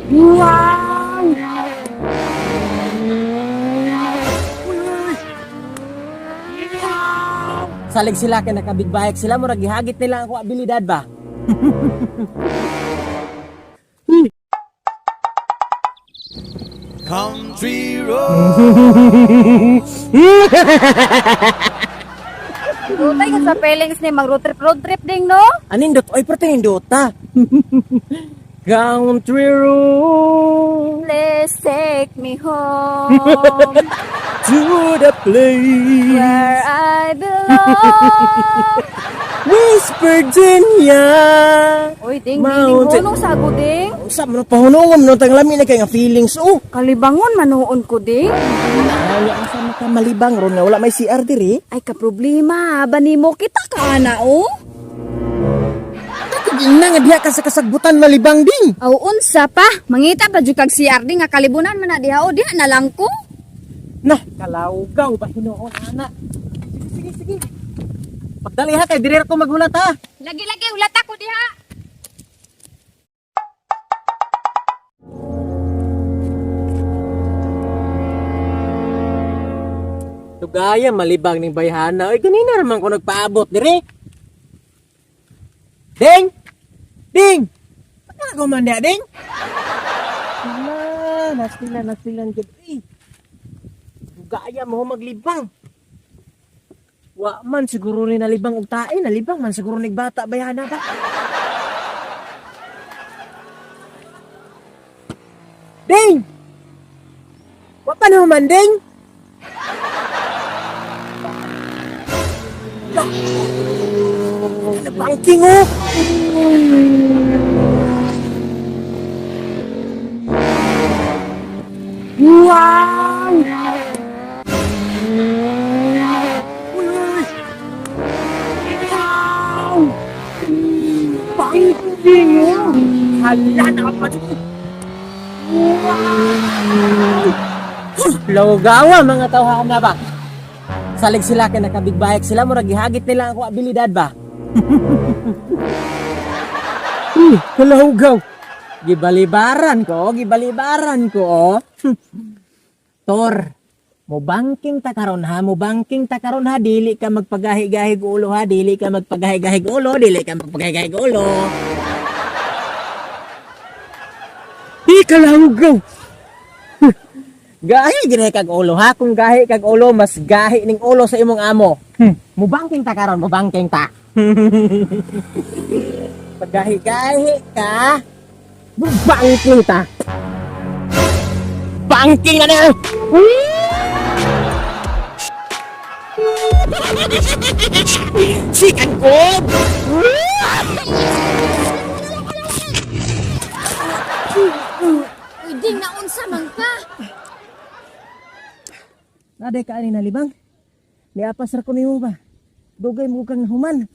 Wow! Salig sila kay nakabigbayek sila murag gihagit nila ako abilidad ba. Country road. Dutay ka sa feelings ni mag road trip ding no? Anindot oy perti hindota. Country road Please take me home to the place where I belong. West Virginia. Uy, ding, Mountain. hunong sago ding. Usap mo pahunungom no tang lami na kay nga feelings. Oh, Kalibangon manuon ko ding. ay asa man ka malibang ron nga wala may CR diri. Ay ka problema, bani mo kita ka na oh. Ina nga diha ka sa kasagbutan malibang ding. Aw unsa pa? Mangita pa jud kag CR ding nga kalibunan man na diha o diha na lang ko. Nah, kalawgaw ba hinuon ana. Sige, sige, sige. Pagdali ha kay dire ko magulat ha. Lagi-lagi ulat ako diha. Tugaya malibang ning bayhana. Oy ganina naman ko nagpaabot dire. Ding! Ding! Ano ko man dia, ding? Nasilan gid. Tugaya mo maglibang. Wa man siguro ni nalibang og tae, nalibang man siguro ning bata bayhana ba. Ding! Wa pa naman ding. Bangking oh! Wow! Wow! Bangking oh! Hala na pa dito! Wow! Lawgawa mga tawhana ba? Salig sila kay nakabigbayek sila murag gihagit nila ako abilidad ba. Kalawgaw. Gibalibaran ko oh. Tor, mo banking ta karon ha, dili ka magpagahi-gahig ulo ha, dili ka magpagahi-gahig ulo. Kalawgaw. Gahi gini kag ulo ha, kung gahi kag ulo mas gahi ning ulo sa imong amo. Mubangking ta karon, mubangking ta. Pag gahi-gahi ka, mubangking ta. Bangking na na. Sikan ko. Uy ding naunsa man ka? Naday ka ani nalibang. Niapas ra ko nimo ba? Dugay mo kang human.